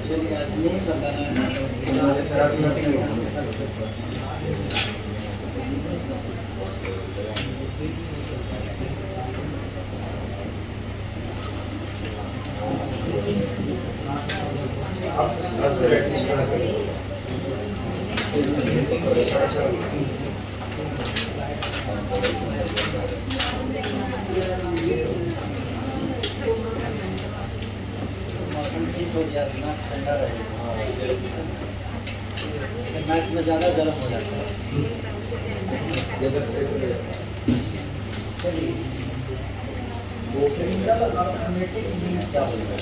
चलिए आज नहीं बताना मौसम ठीक हो गया, दिमाग ठंडा रहेगा। मैच में ज़्यादा गर्म हो जाता है। चलिए, सिंगल अर्थमेटिक मीन क्या होगा?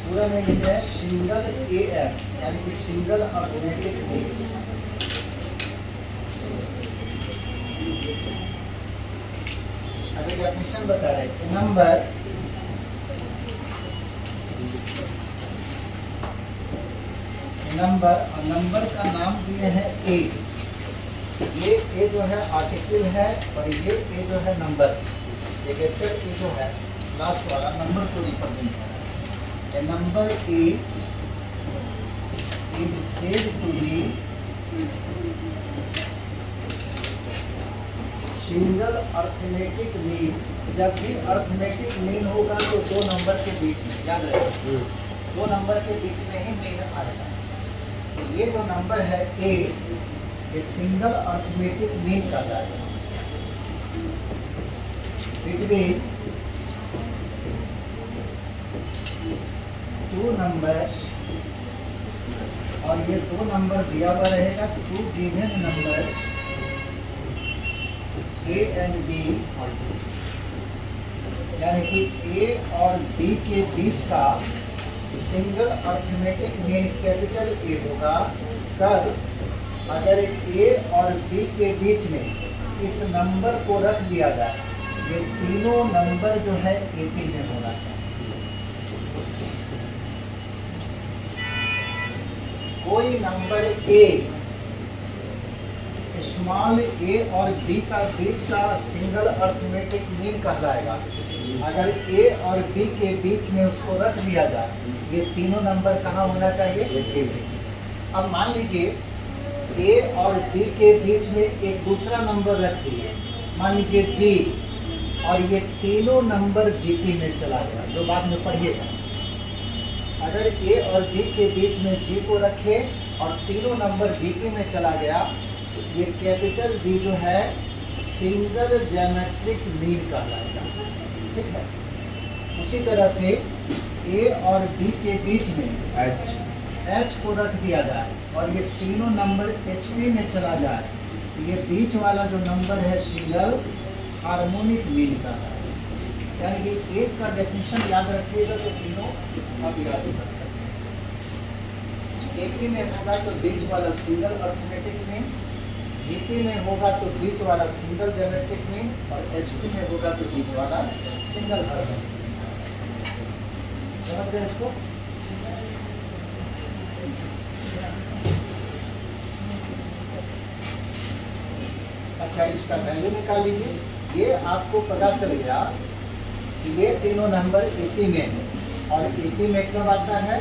पूरा मीनिंग है सिंगल AM यानी कि सिंगल अर्थमेटिक मीन। अभी डेफिनेशन बता रहे हैं नंबर और नंबर का नाम दिए हैं ए। ये ए जो है आर्टिकल है और ये ए जो है नंबर। ये कैपिटल ए जो है लास्ट वाला नंबर को रिप्रेजेंट कर रहा है। A number A is said to be single arithmetic mean. जब भी अर्थमेटिक मीन होगा तो दो नंबर के बीच में, याद रखिए दो नंबर के बीच में ही मीन आएगा। तो ये जो नंबर है ए, ये सिंगल अर्थमेटिक मीन का जाएगा। बिटवीन टू नंबर्स, और ये दो नंबर दिया हुआ रहेगा two given numbers A and B, यानी कि ए और बी के बीच का single arithmetic mean capital A होगा। तब अगर ए और बी के बीच में इस नंबर को रख दिया जाए, ये तीनों नंबर जो है एपी में होना चाहिए। कोई नंबर ए, स्मॉल ए और बी का बीच का सिंगल अर्थमेटिक मीन कहलाएगा। अगर ए और बी के बीच में उसको रख दिया जाए, ये तीनों नंबर कहाँ होना चाहिए? ए में। अब मान लीजिए ए और बी के बीच में एक दूसरा नंबर रख दिए, मान लीजिए जी, और ये तीनों नंबर जीपी में चला गया, जो बाद में पढ़िएगा। अगर ए और बी के बीच में जी को रखे और तीनों नंबर जीपी में चला गया, तो ये कैपिटल जी जो है सिंगल ज्योमेट्रिक मीन कहलाएगा। ठीक है। उसी तरह से ए और बी के बीच में एच को रख दिया जाए और ये तीनों नंबर एचपी में चला जाए, तो ये बीच वाला जो नंबर है सिंगल हार्मोनिक मीन कहलाएगा। यानी कि एक का डेफिनेशन याद रखिएगा तो तीनों आप याद कर सकते हैं। एपी में होगा तो बीच वाला सिंगल अर्थमेटिक मीन, जीपी में होगा तो बीच वाला सिंगल ज्योमेट्रिक मीन, और एचपी में होगा तो बीच वाला सिंगल हार्मोनिक मीन। समझ गए इसको? अच्छा, इसका वैल्यू निकाल लीजिए। ये आपको पता चल गया कि ये तीनों नंबर एपी में है, और एपी में कब आता है?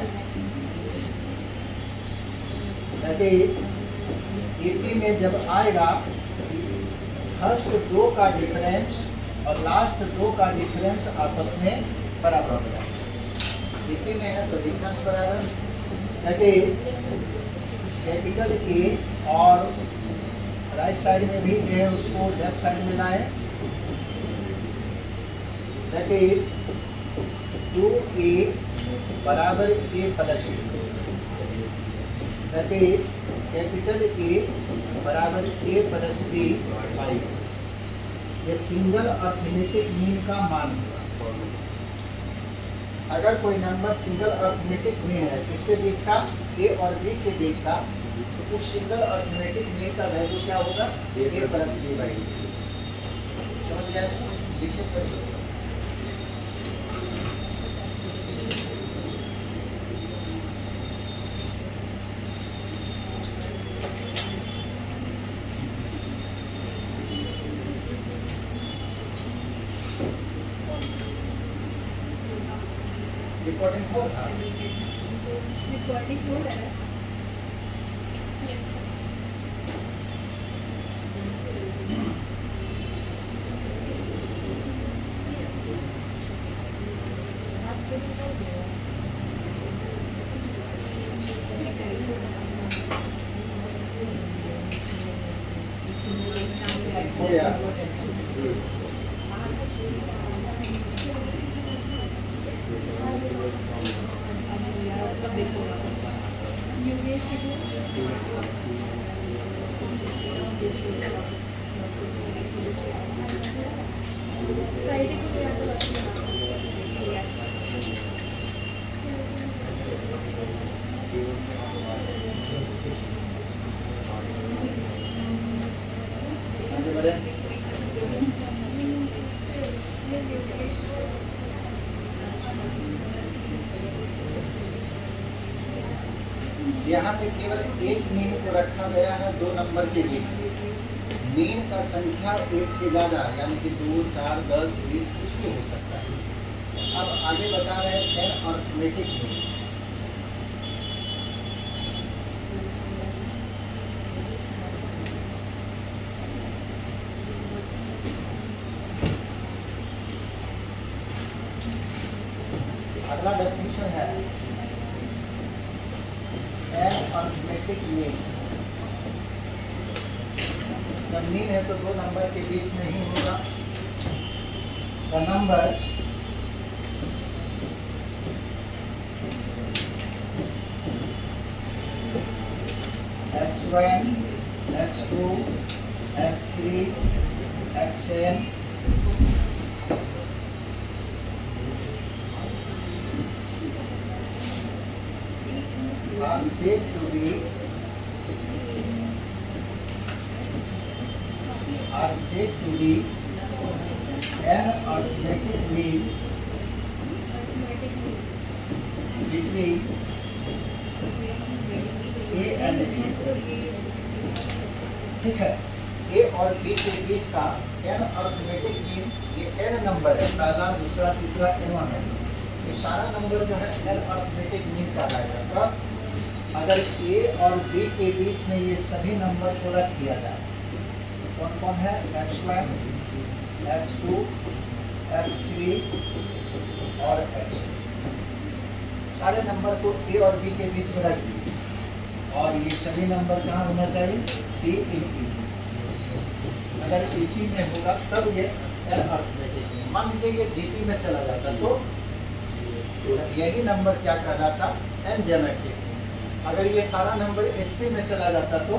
एपी में जब आएगा फर्स्ट दो का डिफरेंस और लास्ट दो का डिफरेंस आपस में बराबर हो जाएगा। एपी में है तो डिफरेंस बराबर, दैट इज कैपिटल ए और राइट साइड में भी ए है उसको लेफ्ट साइड में लाए, दैट इज 2a बराबर a plus b, that is capital A बराबर a प्लस b बाई। ये सिंगल अर्थमेटिक मीन का मान होगा। अगर कोई नंबर सिंगल अर्थमेटिक मीन है किसके बीच का, a और b के बीच का, तो उस सिंगल अर्थमेटिक मीन का वैल्यू क्या होगा, a प्लस b बाई। समझ गया इसको, लिखिए पढ़िए। रिकॉर्डिंग हो रहा है? रिकॉर्डिंग हो रहा है? Yes sir. हो गया? फ्राइडे को आगे बढ़े। यहाँ पे केवल एक मीन को रखा गया है दो नंबर के बीच। मीन का संख्या एक से ज्यादा यानी कि 2, 4, 10, 20 कुछ भी हो सकता है। अब आगे बता रहे हैं एन अर्थमेटिक मीन। अगला डेफिनेशन है एन अर्थमेटिक मीन। जब मीन है तो दो नंबर के बीच में ही होगा। The numbers x1, x2, x3, xn are said to be an arithmetic means between A and B। ठीक है, A और B के बीच का n अर्थमेटिक मीन, ये n नंबर है, पहला, दूसरा, तीसरा, n1 है। ये सारा नंबर जो है n अर्थमेटिक मीन कहलाएगा। अगर A और B के बीच में ये सभी नंबर को रख दिया जाए, कौन कौन है, x1, x2, x3 और x। सारे नंबर को A और B के बीच में रख दिए और ये सभी नंबर कहाँ होना चाहिए, P in E। अगर EP में होगा तब ये n अर्थमेटिक मीन। मान लीजिए ये GP में चला जाता तो यही नंबर क्या कहलाता, n ज्योमेट्रिक। अगर ये सारा नंबर HP में चला जाता तो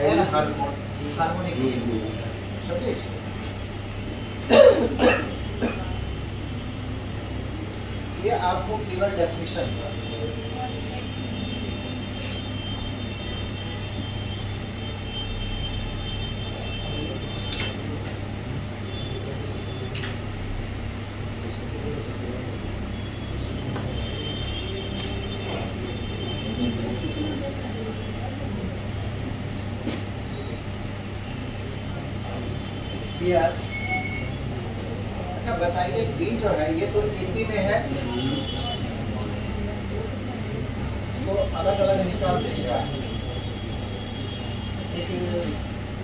n हार्मोनिक। समझिए इसको। ये आपको केवल डेफिनेशन दिया। अच्छा बताइए B जो है ये तो AP में है, इसको अलग अलग निकाल देगा, एक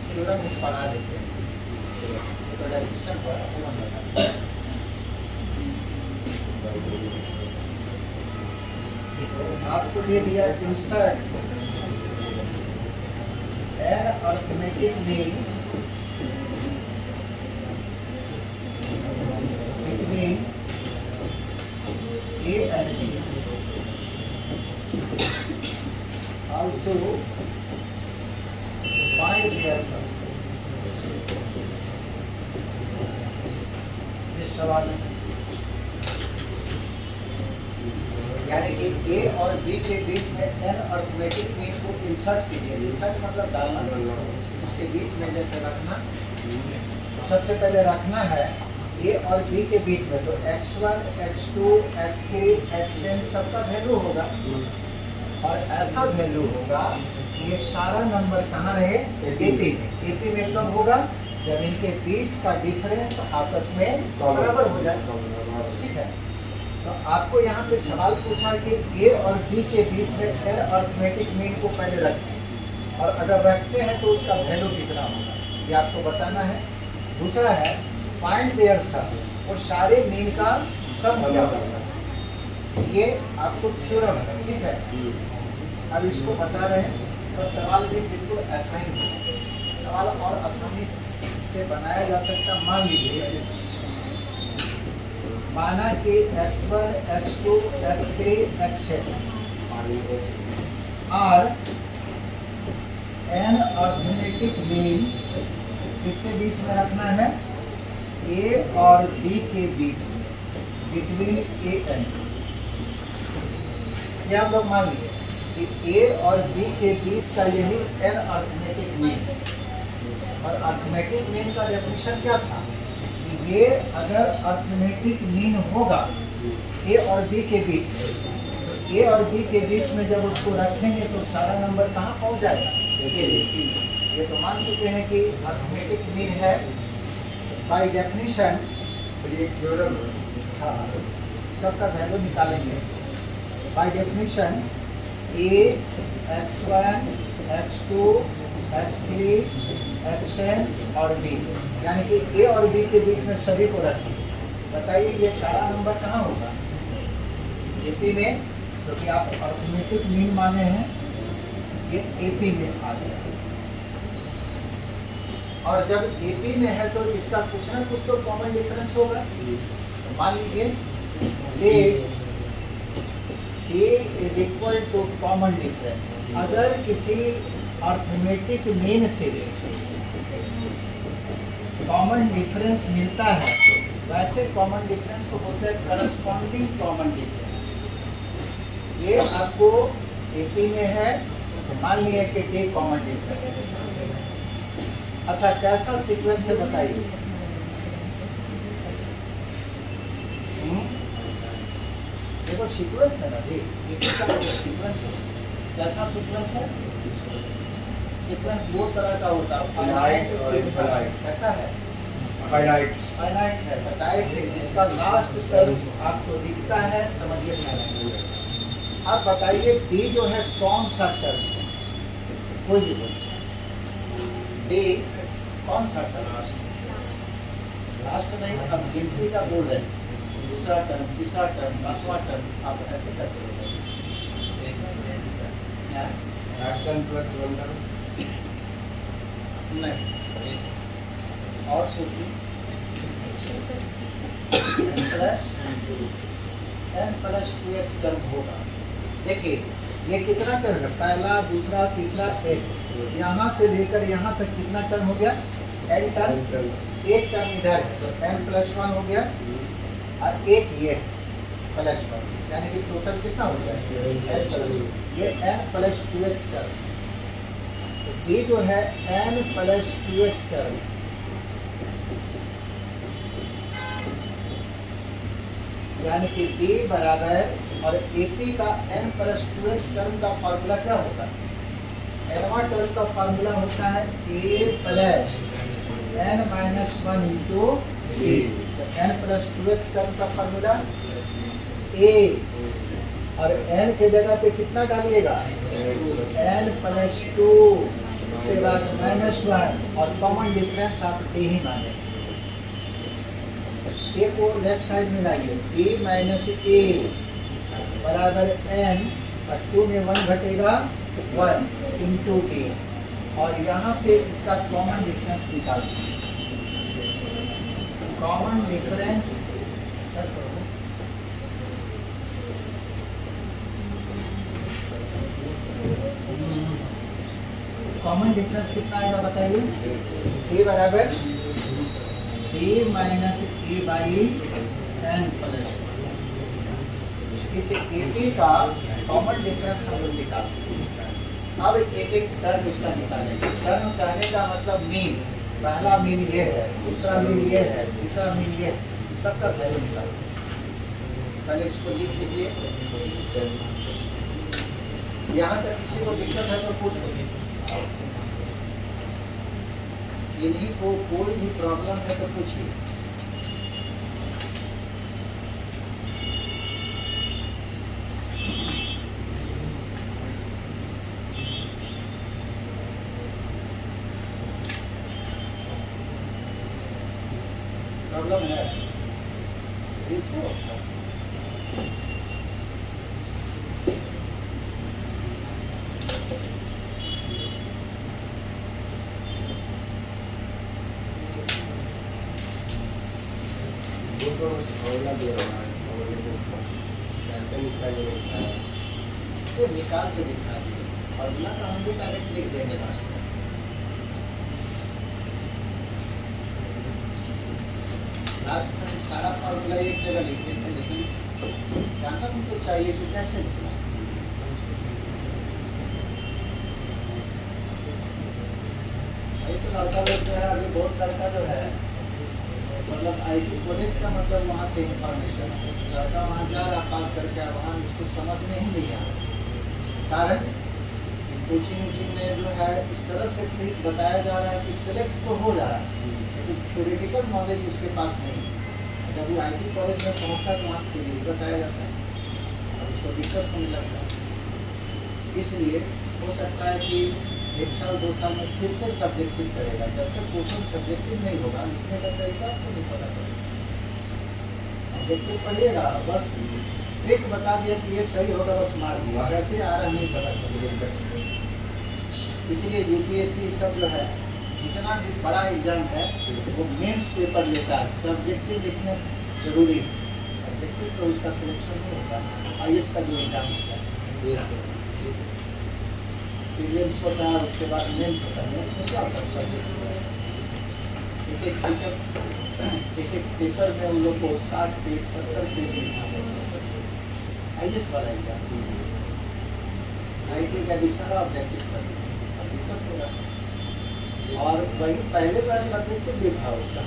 थ्योरम इस पढ़ा देते हैं। तो डेफिनेशन पर आपको दे दिया insert an arithmetic means between A and B. Also find their sum. ये सवाल है। यानी कि A और B के बीच में n अरिथमेटिक मीन को इंसर्ट कीजिए। इंसर्ट मतलब डालना, उसके बीच में जैसे रखना। सबसे पहले रखना है A और B के बीच में, तो x1, x2, x3, xn सबका वैल्यू होगा और ऐसा वैल्यू होगा कि ये सारा नंबर कहाँ रहे? AP में। AP में कब होगा? जब इनके बीच का डिफरेंस आपस में बराबर हो जाए। ठीक है, तो आपको यहाँ पे सवाल पूछा कि A और B के बीच में n अरिथमेटिक मीन को पहले रखें और अगर रखते हैं तो उसका वैल्यू कितना होगा, ये आपको बताना है। दूसरा है फाइंड देयर सम, और सारे मीन का सम क्या होगा, ये आपको थ्योरम है। ठीक है, अब इसको बता रहे हैं, तो सवाल भी बिल्कुल ऐसा ही है। सवाल और आसानी से बनाया जा सकता। मान लीजिए, माना कि x1, x2, x3, xn और n अरिथमेटिक मीन्स किसके बीच में रखना है? A और B के बीच में, बिटवीन A एंड B। ये आप लोग मान लीजिए कि A और B के बीच का यही n अरिथमेटिक मीन है। और अरिथमेटिक मीन का डेफिनेशन क्या था कि ये अगर अरिथमेटिक मीन होगा A और B के बीच में, तो A और B के बीच में जब उसको रखेंगे तो सारा नंबर कहाँ पहुँच जाएगा? A। ये तो मान चुके हैं कि अरिथमेटिक मीन है। बाय डेफिनेशन ये थ्योरम है। हाँ, सबका वैल्यू निकालेंगे। By definition A, x1, x2, x3, xn और B, यानी कि A और B के बीच में सभी को रखें। बताइए ये सारा नंबर कहाँ होगा? AP में, क्योंकि आप अरिथमेटिक मीन माने हैं, ये AP में आ गया। और जब AP में है तो इसका कुछ ना कुछ तो कॉमन डिफरेंस होगा। तो मान लीजिए A is equal to common difference. अगर किसी अरिथमेटिक मीन से कॉमन डिफरेंस मिलता है, वैसे कॉमन डिफरेंस को बोलते हैं करस्पॉन्डिंग कॉमन डिफरेंस। ये आपको AP में है, तो मान लिए कि ये कॉमन डिफरेंस है। अच्छा, कैसा सीक्वेंस है बताइए? देखो सीक्वेंस है ना जी, सीक्वेंस है। कैसा सीक्वेंस है? सीक्वेंस दो तरह का होता है, फाइनाइट और इनफाइनाइट। ऐसा है, फाइनाइट है, बताए थे, जिसका लास्ट टर्म आपको दिखता है, समझिए फाइनाइट। अब बताइए B जो है कौन सा टर्म है? कोई भी बोलिए। B कौन सा टर्म? लास्ट नहीं, अब गिनती का बोल रहे हैं। दूसरा टर्म, तीसरा टर्म, पांचवा टर्म, आप ऐसे करते रहिए। एक्शन प्लस वन टर्म नहीं, और सोचिए। n+2x टर्म होगा। देखिए ये कितना टर्म है? पहला, दूसरा, तीसरा, एक। यहाँ से लेकर यहाँ तक कितना टर्म हो गया? n term. एक टर्म इधर है तो n+1 हो गया और एक ये +1, यानी कि टोटल कितना हो गया? ये n+2x टर्म। तो ये जो है n+2x टर्म, यानी कि B बराबर, और AP का n+2x टर्म का फार्मूला क्या होता है? nवा टर्म का फार्मूला होता है A plus n-1 into B। तो n+2x टर्म का फार्मूला A, और n के जगह पे कितना डालिएगा? n+2, उसके बाद -1, और कॉमन डिफरेंस आप D ही मानेंगे। ए को लेफ्ट साइड में लाइए, बी माइनस ए बराबर एन, और 2 में 1 घटेगा 1 इंटू ए, और यहाँ से इसका कॉमन डिफरेंस निकालते हैं। Common difference sir common difference कितना आएगा बताइए। ए बराबर B minus A by N plus, इस ए का कॉमन डिफरेंस हम लोग निकालते हैं। अब एक एक टर्म इसका निकालेंगे। टर्म कहने का मतलब मीन, पहला मीन ये है, दूसरा मीन ये है, तीसरा मीन ये है, सबका वैल्यू निकालेंगे। पहले इसको लिख लीजिए। यहाँ तक किसी को दिक्कत है तो पूछो, इन्हीं को कोई भी प्रॉब्लम है तो पूछिए। प्रॉब्लम है देखो, फॉर्मूला दे रहा है, कॉमन डिफरेंस का कैसे निकालेंगे? इसे निकाल के दिखा दीजिए। फॉर्मूला तो हम भी डायरेक्ट लिख देंगे लास्ट में। लास्ट में सारा फॉर्मूला एक जगह लिख देंगे, लेकिन जानना भी तो चाहिए कि कैसे निकला। वही तो लड़का लोग जो है, अभी बहुत लड़का जो है, मतलब IT कॉलेज का मतलब वहाँ से इंफॉर्मेशन, लड़का वहाँ जा रहा पास करके, वहाँ उसको समझ में ही नहीं आ रहा। कारण कोचिंग में जो है इस तरह से ट्रिक बताया जा रहा है कि सिलेक्ट तो हो जा रहा है, लेकिन थ्योरेटिकल नॉलेज उसके पास नहीं है। जब वो IT कॉलेज में पहुँचता है तो वहाँ थ्योरी बताया जाता है, और उसको दिक्कत होने लगता है। इसलिए हो सकता है कि 1 साल 2 साल में फिर से सब्जेक्टिव करेगा। जब तक क्वेश्चन सब्जेक्टिव नहीं होगा, लिखने का तरीका आपको नहीं पता चलेगा। ऑब्जेक्टिव पढ़िएगा, बस ट्रिक बता दिया कि ये सही होगा, बस मार दिया, कैसे आ रहा नहीं पता चलेगा। इसीलिए UPSC सब जो है, जितना भी बड़ा एग्जाम है वो मेंस पेपर लेता है, सब्जेक्टिव लिखना जरूरी है। ऑब्जेक्टिव तो उसका सिलेक्शन नहीं होता। IAS का जो एग्जाम होता है, प्रीलिम्स होता है, उसके बाद मेंस होता है। मेंस में क्या होता है, सब्जेक्ट एक एक पेपर में उन लोग को 60 पेज 70 पेज लिखना होता है। IAS वाला एग्जाम IT का भी सारा ऑब्जेक्टिव कर दिक्कत होगा। और वही पहले जो है सब्जेक्टिव भी था उसका,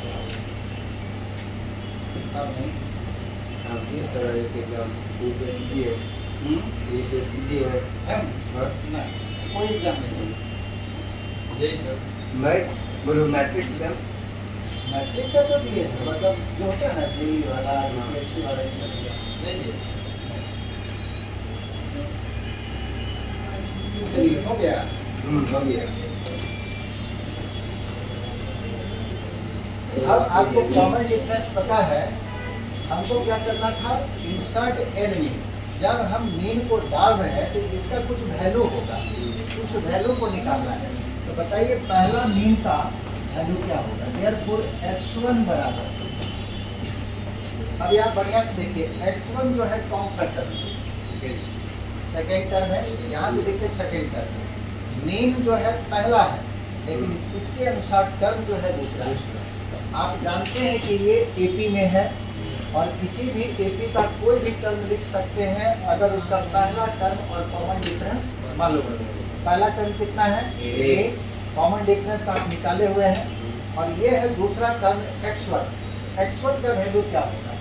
अब नहीं। आप ये सर ऐसे एग्जाम UPSC है, UPSC है और नहीं, कोई एग्जाम नहीं चाहिए। यही सर मैथ बोलो, मैट्रिक एग्जाम मैट्रिक का तो दिए है, मतलब जो होता है ना JEE वाला, UPSC वाला, ये सब एग्जाम। चलिए हो गया। हो गया। अब आपको कॉमन डिफरेंस पता है, हमको क्या करना था, इंसर्ट एन मीन। जब हम मीन को डाल रहे हैं तो इसका कुछ वैल्यू होगा, उस वैल्यू को निकालना है। तो बताइए पहला मीन का वैल्यू क्या होगा। देयरफॉर x1 बराबर, अभी आप बढ़िया से देखिए, x1 जो है कौन सा टर्म है, सेकेंड टर्म है। यहाँ भी देखिए सेकेंड टर्म है। मीन जो है पहला है, लेकिन इसके अनुसार टर्म जो है दूसरा है। आप जानते हैं कि ये AP में है, और किसी भी AP का कोई भी टर्म लिख सकते हैं अगर उसका पहला टर्म और कॉमन डिफरेंस मालूम है। पहला टर्म कितना है, A, कॉमन डिफरेंस आप निकाले हुए हैं, और ये है दूसरा टर्म x1। x1 का वैल्यू क्या होगा,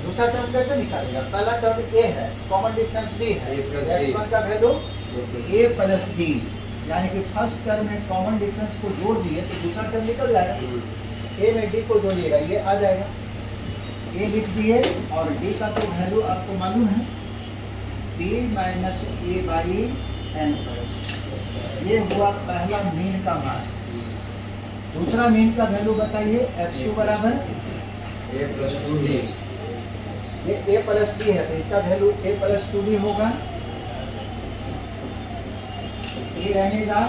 दूसरा टर्म कैसे निकालेगा, पहला टर्म A है, कॉमन डिफरेंस D है, x1 का वैल्यू A प्लस D, यानी कि फर्स्ट टर्म में कॉमन डिफरेंस को जोड़ दिए तो दूसरा टर्म निकल जाएगा। A में D को जोड़िएगा, ये आ जाएगा। A लिख दिए, और D का तो वैल्यू आपको मालूम है, B minus A by N. ये हुआ पहला मीन का मान। दूसरा मीन का वैल्यू बताइए, x2 बराबर ए प्लस 2d ये a प्लस डी है तो इसका वैल्यू a प्लस 2d होगा। a रहेगा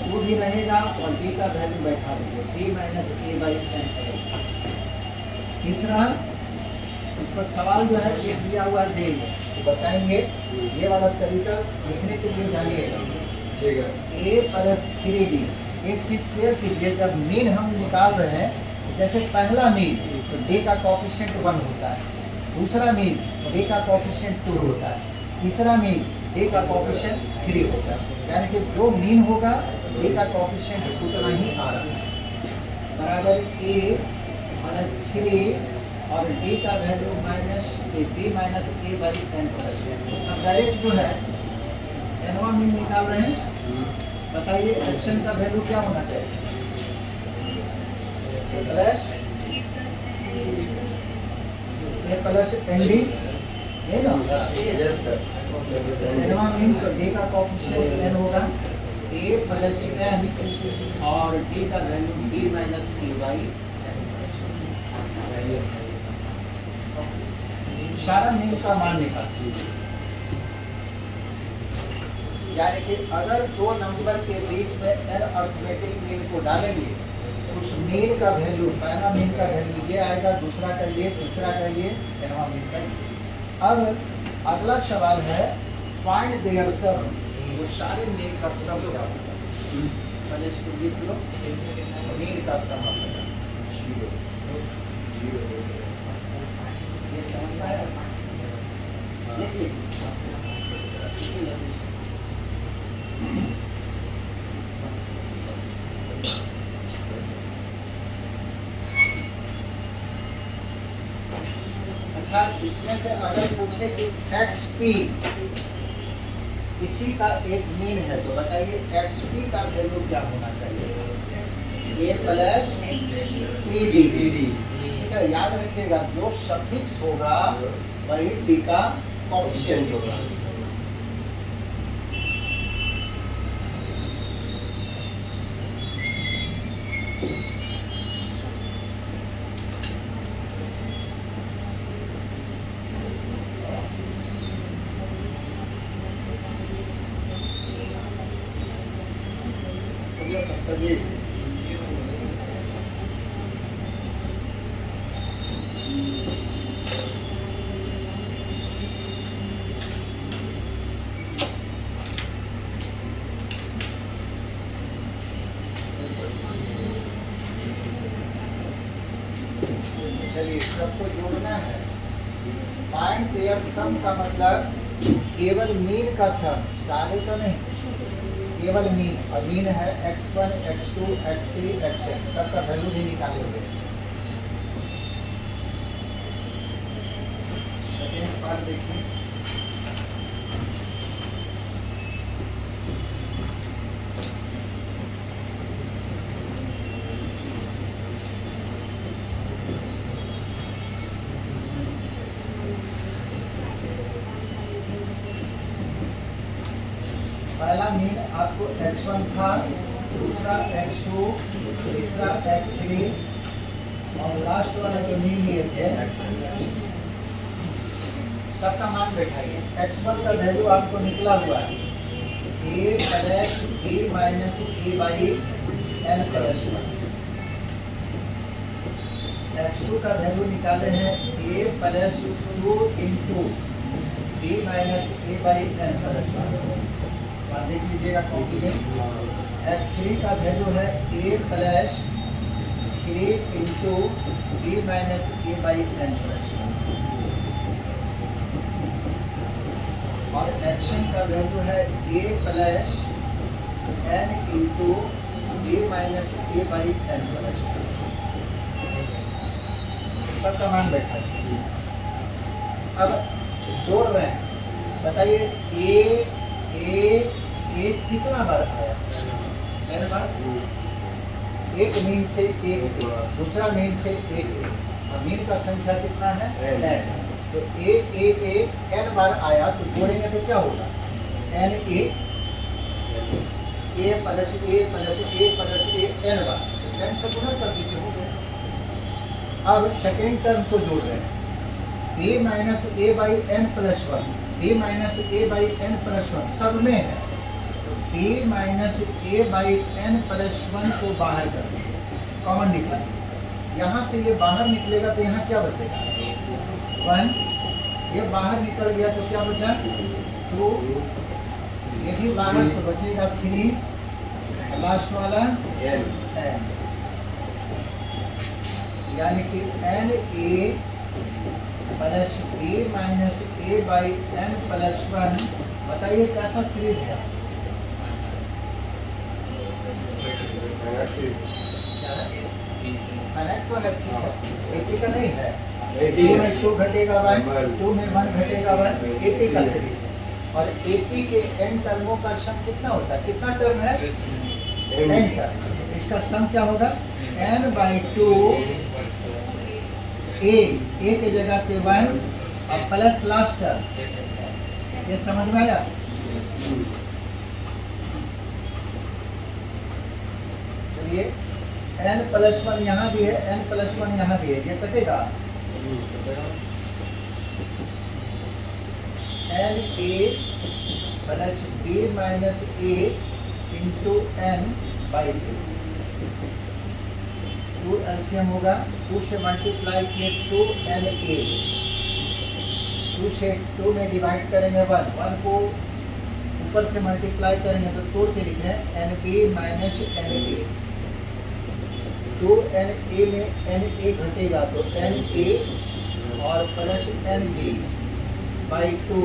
2 भी रहेगा और d का वैल्यू बैठा दीजिए d minus a by n plus. तीसरा इस पर सवाल जो है ये दिया हुआ है जेई में तो बताएंगे ये वाला तरीका लिखने के लिए जानिएगा। ठीक है। a प्लस 3d एक चीज क्लियर कीजिए, जब मीन हम निकाल रहे हैं जैसे पहला मीन तो d का कोफिशिएंट 1 होता है, दूसरा मीन d का कोफिशिएंट 2 होता है, तीसरा मीन d का कोफिशिएंट 3 होता है। यानी कि जो मीन होगा d का कोफिशिएंट उतना ही आ रहा है बराबर a माइनस 3 और d का value minus b minus a by n plus. अब डायरेक्ट जो है nवां मीन निकाल रहे हैं, बताइए एक्शन का वैल्यू क्या होना चाहिए? Plus A plus N D है ना? Yes sir. एनवा मीन तो डी का कोफिशिएंट एन होगा ए प्लस एन और डी का value D minus A by सारा मीन का मान निकाल। यानी कि अगर दो नंबर के बीच में n अर्थमेटिक मीन को डालेंगे उस मीन का वैल्यू, पहला मीन का वैल्यू ये आएगा, दूसरा का ये, तीसरा का ये, nवां मीन का ये। अब अगला सवाल है फाइंड देयर सम, वो सारे मीन का सम क्या होगा? पहले इसको लिख लो, मीन का सम होगा ये समझ में आया? लिखिए अच्छा, इसमें से अगर पूछे कि XP इसी का एक मीन है तो बताइए XP का वैल्यू क्या होना चाहिए? A plus PD। ठीक है, याद रखिएगा जो सफिक्स होगा वही D का कोफिशिएंट होगा। जी चलिए सबको जोड़ना है। फाइंड देयर सम का मतलब केवल मीन का सम, सारे का नहीं, केवल मीन। और मीन है x1, x2, x3, xn, सबका वैल्यू भी निकालोगे। सेकेंड पार्ट देखिए, पहला मीन आपको x1 था, दूसरा x2, तीसरा x3 और लास्ट वाला जो मीन लिए थे सबका मान बैठाइए। x1 का वैल्यू आपको निकला हुआ है a plus b minus a by n plus 1। x2 का वैल्यू निकाले हैं a plus 2 into b minus a by n plus 1। देख लीजिएगा कॉपी में। x3 का वैल्यू है a plus 3 into b minus a by n plus 1 और action का वैल्यू है a plus n into b minus a by n plus 1। सबका मान बैठा है। अब जोड़ रहे हैं, बताइए एक कितना बार आया? n बार। एक मीन से एक, दूसरा मीन से एक, और मीन का संख्या कितना है? n। तो a n बार आया तो जोड़ेंगे तो क्या होगा? n a plus a plus a plus a n bar, n से गुणा कर दीजिए, हो गया। अब सेकेंड टर्म को जोड़ रहे हैं, a minus A by N plus one, b minus A by N plus one सब में है, तो b minus A by N plus one को बाहर कर देंगे, कॉमन निकालेंगे। यहाँ से ये बाहर निकलेगा तो यहाँ क्या बचेगा 1, ये बाहर निकल गया तो क्या बचा 2, ये भी बाहर तो बचेगा 3, लास्ट वाला n n, यानी कि N A plus B minus A by N plus one. बताइए कैसा सीरीज है? फाइनाइट तो है, ठीक है, एपी का नहीं है। 2 में 2 घटेगा 1, 2 में 1 घटेगा 1, एपी का सीरीज है। और एपी के एन टर्मों का सम कितना होता है? कितना टर्म है? N term. इसका सम क्या होगा? n बाई 2 ए के जगह पे 1 और प्लस लास्ट टर्म। ये समझ में आया? चलिए n प्लस 1 यहाँ भी है, n प्लस 1 यहाँ भी है, ये कटेगा n A plus B minus A into N by 2 LCM होगा, 2 से मल्टीप्लाई किए 2 एन ए, 2 से 2 में डिवाइड करेंगे 1 को ऊपर से मल्टीप्लाई करेंगे तो तोड़ के लिख रहे हैं N B minus N A, 2 N A में एन ए घटेगा तो एन ए और plus N B by 2,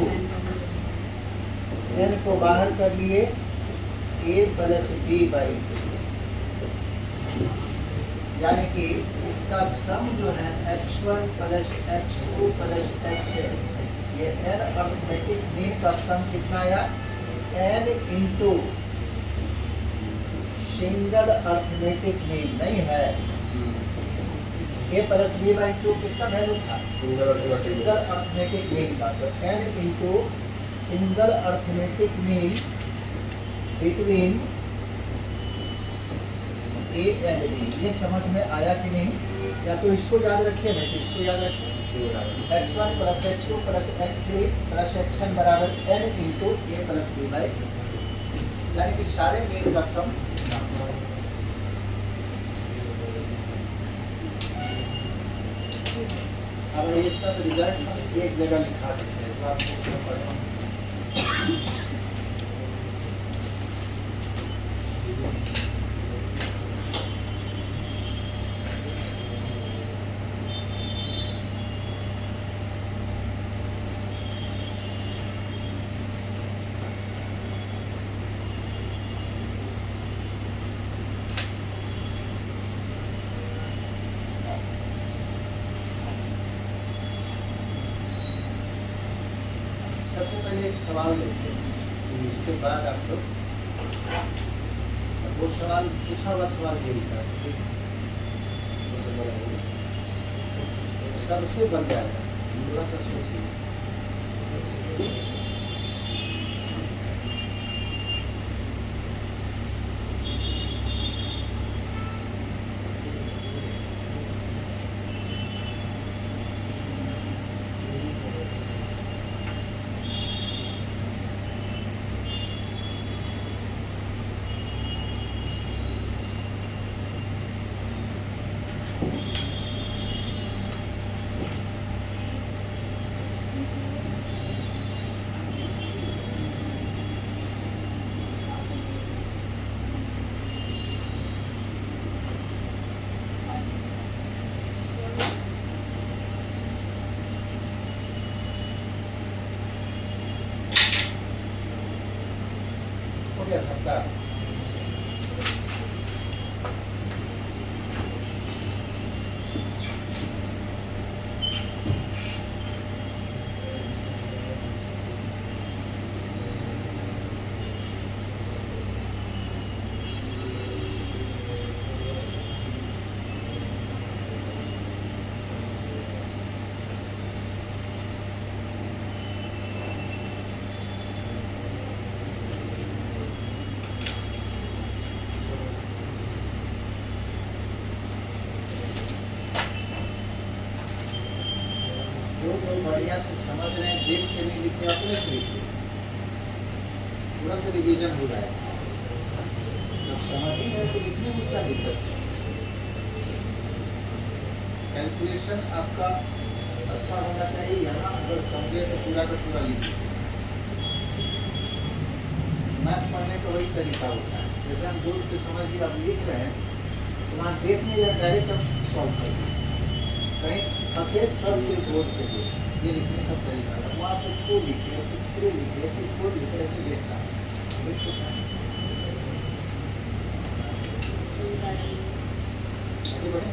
N को बाहर कर लिए ए प्लस बी बाई 2, यानी कि इसका सम जो है x1 plus x2 plus x7, ये n अर्थमेटिक मीन का सम कितना आया? n into single arithmetic mean नहीं है, a प्लस बी बाई 2 किसका वैल्यू था? सिंगल अर्थमेटिक मीन का, तो n into single arithmetic mean between A and B. ये समझ में आया कि नहीं? या तो इसको याद रखिए, नहीं तो इसको याद रखिए। x1 plus x2 plus x3 plus xn बराबर n into A plus B by, यानी कि सारे मीन का सम। अब ये सब रिजल्ट एक जगह लिखा देते हैं तो आपको पढ़ना। सबसे पहले एक सवाल देखते हैं, उसके बाद आप लोग वो सवाल पूछा हुआ सवाल ये लिखा है, सबसे बन जाएगा, थोड़ा सा सोचिए। हो गया सबका? बढ़िया से समझ रहे हैं, देख के नहीं लिखे, अपने से लिखे, तुरंत रिवीजन हो जाएगा। जब समझ ही नहीं तो लिखने में क्या दिक्कत है? कैलकुलेशन आपका अच्छा होना चाहिए। यहाँ अगर समझे तो पूरा का पूरा लिखिए। मैथ पढ़ने का वही तरीका होता है, जैसे हम बोल के समझ लिया, अब लिख रहे हैं तो वहाँ देखने या डायरेक्ट हम सॉल्व करें, कहीं फंसे तब फिर बोर्ड पे दो, ये लिखने का तरीका है। वहाँ से 2 लिखे, फिर 3 लिखे, फिर 4 लिखे, ऐसे लिखना है। आगे बढ़े।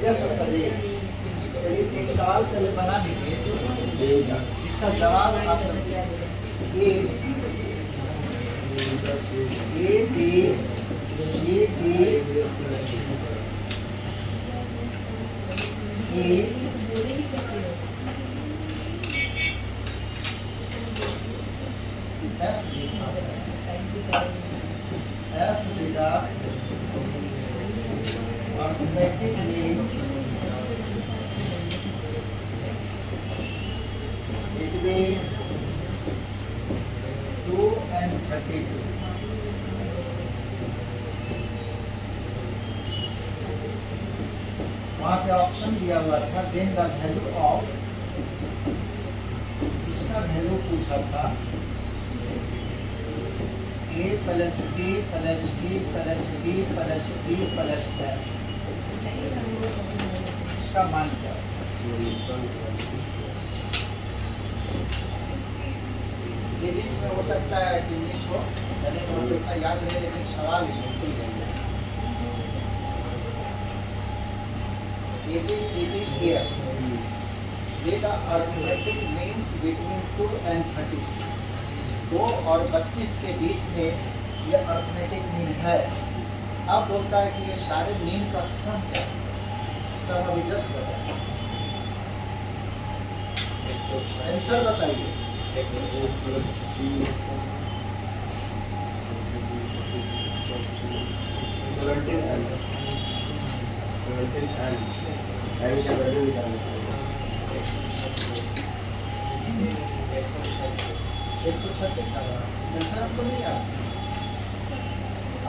यह सब करिए। चलिए एक सवाल से बना दीजिए, इसका जवाब आप A B C D E F with arithmetic means between 2 and 32. वहाँ पे ऑप्शन दिया हुआ था, देन द वैल्यू ऑफ, इसका वैल्यू पूछा था a plus b plus c plus d plus e plus f, इसका मान क्या है? ये चीज में हो सकता है कि मिस हो, मैंने तो उतना याद नहीं, लेकिन सवाल ही बिल्कुल नहीं है। A B C D E F with arithmetic means between 2 and 30, 2 और 32 के बीच में ये अर्थमेटिक मीन है। अब बोलता है कि ये सारे मीन का सम क्या है? सम अभी जस्ट बताया, आंसर बताइए। x plus b 17 and का वैल्यू निकालना पड़ेगा। 136 आंसर आपको नहीं आता,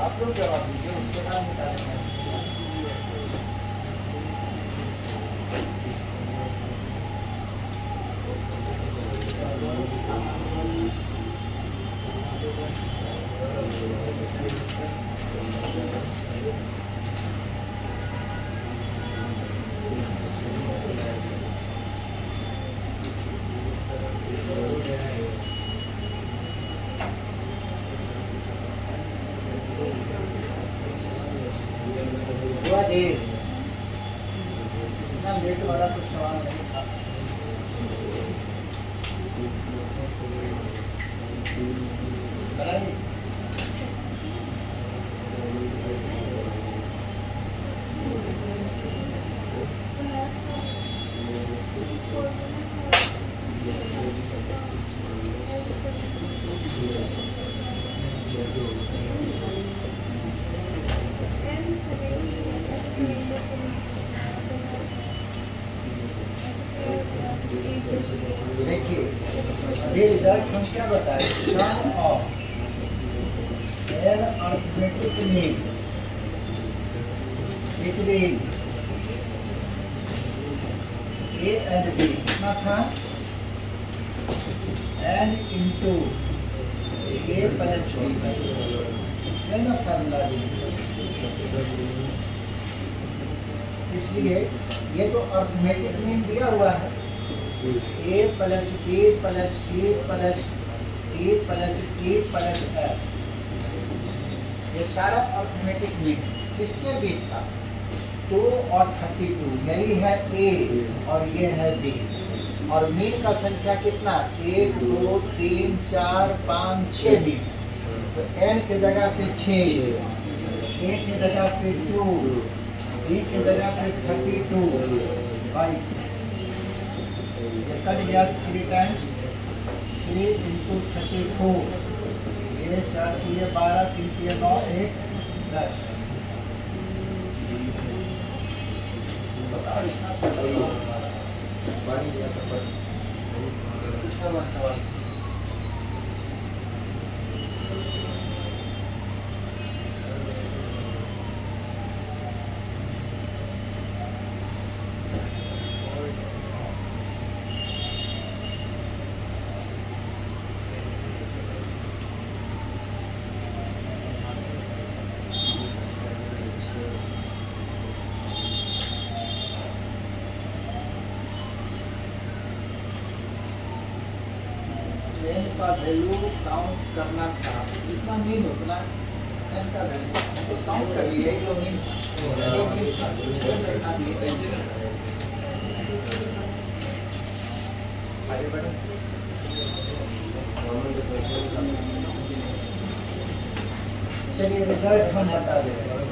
आप लोग जवाब दीजिए, उसके बाद निकालेंगे। हुआ जी, इतना लेट वाला कुछ सवाल नहीं था। कराइए। देखिए अभी रिजल्ट हम क्या बताए, sum of N arithmetic means between A and B कितना था, N into A plus B, है ना फार्मूला। इसलिए ये तो अर्थमेटिक मीन दिया हुआ है, A plus B plus C plus D plus E plus F, ये सारा अर्थमेटिक मीन किसके बीच का, 2 और 32, यही है ए और ये है बी। और मीन का संख्या कितना, 1 2 3 4 5 6 मीन, तो एन की जगह पे 6, ए की जगह पे 2, बी की जगह पे 32, 5 ये कट गया 3 टाइम्स 3 इंटू 34, ये 4 की 12 3 की 9 1 10, लिया था पर पूछा हुआ सवाल। एन का वैल्यू काउंट करना था, जितना मीन उतना एन का वैल्यू तो काउंट कर लिए, जो मीन रखना दिए। आगे बढ़े। चलिए रिजल्ट हम बता दे रहे हैं।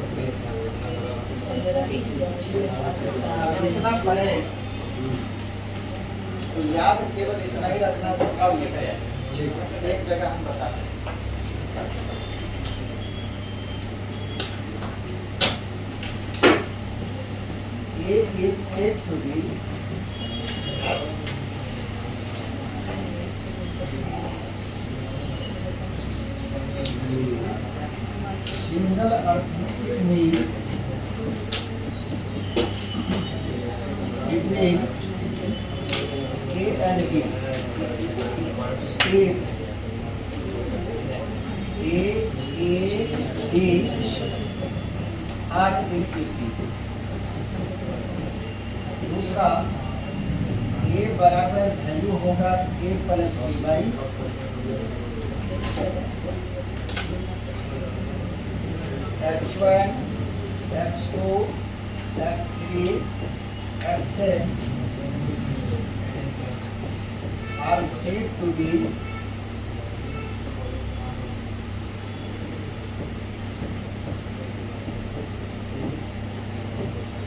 जितना पढ़े तो याद केवल इतना ही रखना तो कब लिखा है। ठीक है। एक जगह हम बता दें। A is said to be single arithmetic mean between A and B. If A, B are in AP. दूसरा A बराबर वैल्यू होगा A plus B by X1, X2, X3, Xn are said to be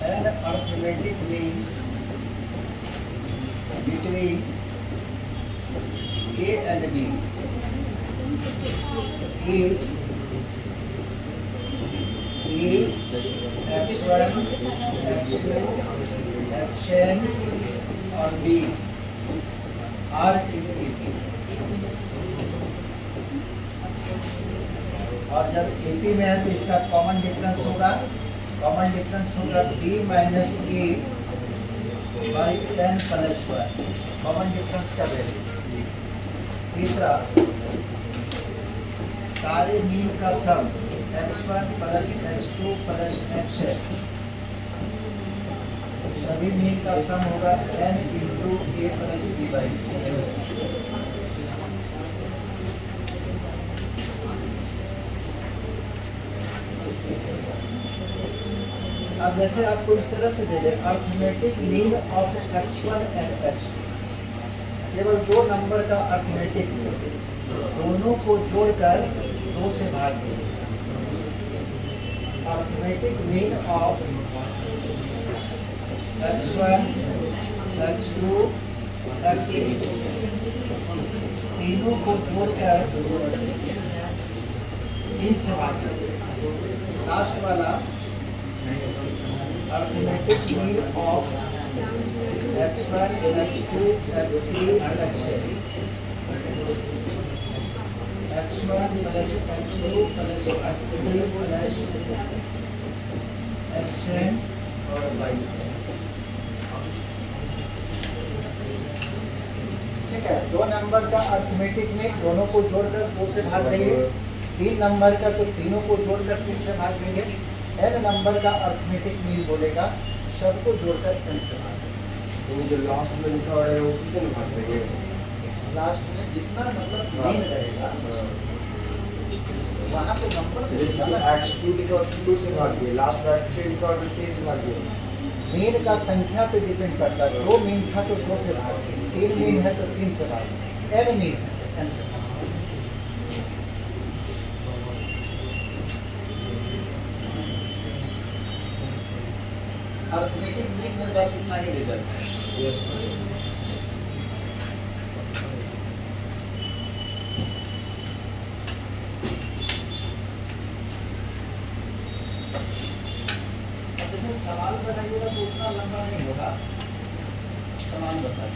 an arithmetic mean between A and B. If A, X1, X2, Xn और B are in AP. और जब AP में है तो इसका common difference होगा B minus A by n plus 1, common difference का value. तीसरा सारे मीन का sum x1 plus x2 plus xn, सभी मीन का सम होगा n into A plus B by. अब जैसे आपको इस तरह से दे दे arithmetic mean of x1 and x2, केवल दो नंबर का अर्थमेटिक मीन, दोनों को जोड़कर 2 से भाग दें। Arithmetic mean of x1, x2, x3, तीनों को जोड़कर 3 से भाग दें। लास्ट वाला arithmetic mean of x1, x2, x3, xn, x1 plus x2 plus x3 plus xn और y। ठीक है, 2 नंबर का अर्थमेटिक में दोनों को जोड़कर 2 से भाग देंगे, 3 नंबर का तो तीनों को जोड़कर 3 से भाग देंगे, n नंबर का अर्थमेटिक मीन बोलेगा सबको जोड़कर n से भाग देंगे। जो लास्ट में लिखा हुआ है उसी से भाग देंगे। लास्ट में जितना मतलब मीन रहेगा वहाँ तो नंबर जैसे कि x2 लिखा हुआ 2 से भाग दिए, लास्ट में x3 लिखा हुआ 3 से भाग दिए। मीन का संख्या पे डिपेंड करता है, 2 मीन था तो 2 से भाग देंगे, 3 मीन है तो 3 से भाग देंगे, n मीन है तो n से भाग देंगे। अर्थमेटिक मीन में बस इतना ही रिजल्ट है। यस जैसे सवाल बनाइएगा तो उतना लंबा नहीं होगा, समान बताते हैं।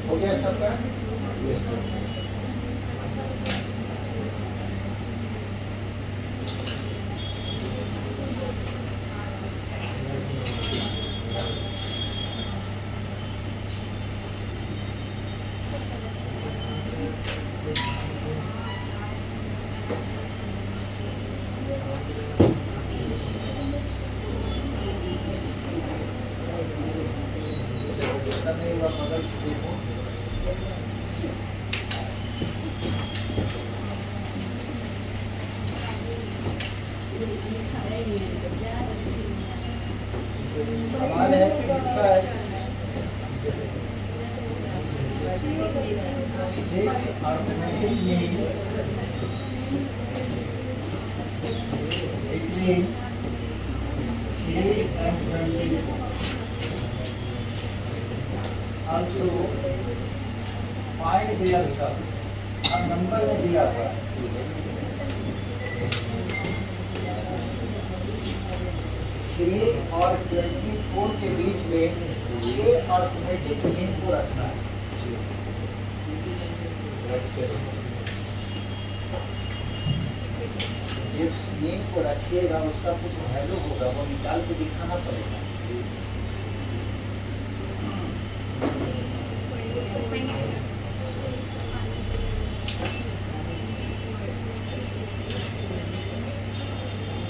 हो गया सबका? Yes sir. नहीं हुआ बगल से देखो। सवाल है inside 6 arithmetic means between 3 and 24. Also find their sum. अब नंबर में दिया हुआ है 3 और 24 के बीच में 6 अर्थमेटिक मीन को रखना है। जिस मीन को रखिएगा उसका कुछ वैल्यू होगा, वो निकाल के दिखाना पड़ेगा।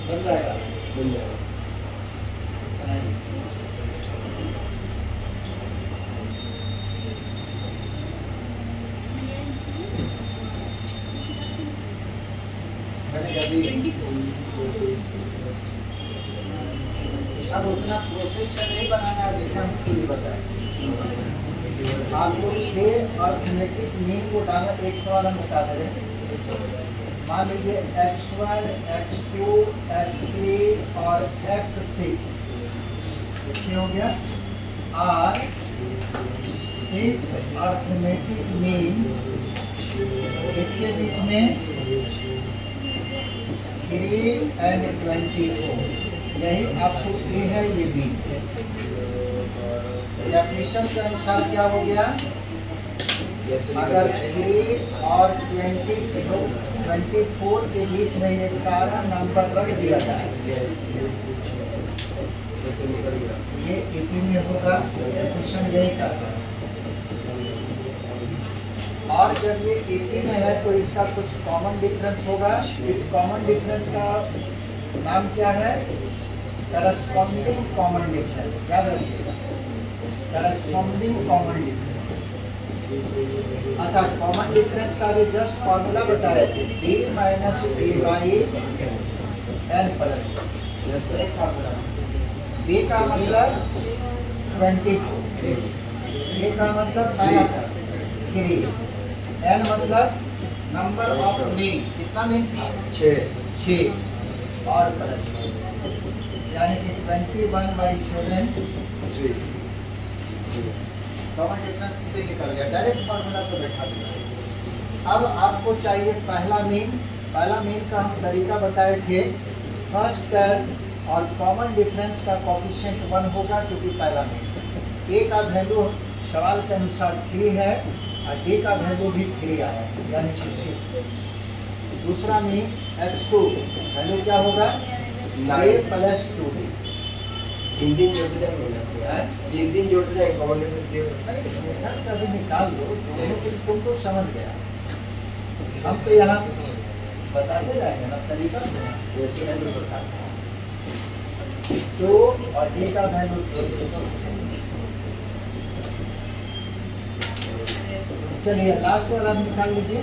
बन जाएगा। बन जाएगा। अब उतना प्रोसेस से नहीं बनाना है, जितना हम खुद बताएं। आपको 6 अर्थमेटिक मीन को डालना। एक सवाल हम बता दे रहे हैं। मान लीजिए x1, x2, x3 और x6 6 हो गया। और 6 अर्थमेटिक मीन्स इसके बीच में 3 and 24, यही आपको ए है, ये बी। डेफिनेशन के अनुसार क्या हो गया? अगर 3 और 24 के बीच में ये सारा नंबर रख दिया जाए, ये एपी में होगा। डेफिनेशन यही करता है। और जब ये एपी में है तो इसका कुछ कॉमन डिफरेंस होगा। इस कॉमन डिफरेंस का नाम क्या है? Corresponding common difference. याद रखिएगा, करस्पॉन्डिंग कॉमन डिफरेंस। अच्छा, कॉमन डिफरेंस का भी जस्ट फॉर्मूला बताया थे, b minus a by n plus 2। एक फॉर्मूला। b का मतलब 24, a का मतलब 3, n मतलब नंबर ऑफ मीन। कितना मीन था? 6 और प्लस, यानी कि 21/7 कॉमन डिफरेंस 3 निकल गया, डायरेक्ट फार्मूला पे बैठा दिया। अब आपको चाहिए पहला मीन। पहला मीन का हम तरीका बताए थे, फर्स्ट टर्म और कॉमन डिफरेंस का कोफिशिएंट 1 होगा क्योंकि पहला मीन। ए का वैल्यू सवाल के अनुसार 3 है और डी का वैल्यू भी 3 आया यानी कि 6। दूसरा मीन x2 वैल्यू क्या होगा, a प्लस 2b। तीन जोड़ते जाएंगे ना से यार, तीन जोड़ते जाएंगे, कॉमन डिफरेंस दे नहीं मेथड से अभी निकाल लो, लेकिन तुमको समझ गया। हम तो यहाँ बताते जाएंगे ना तरीका से, कैसे बताते हैं। 2 और d का वैल्यू 3। चलिए लास्ट वाला आप निकाल लीजिए,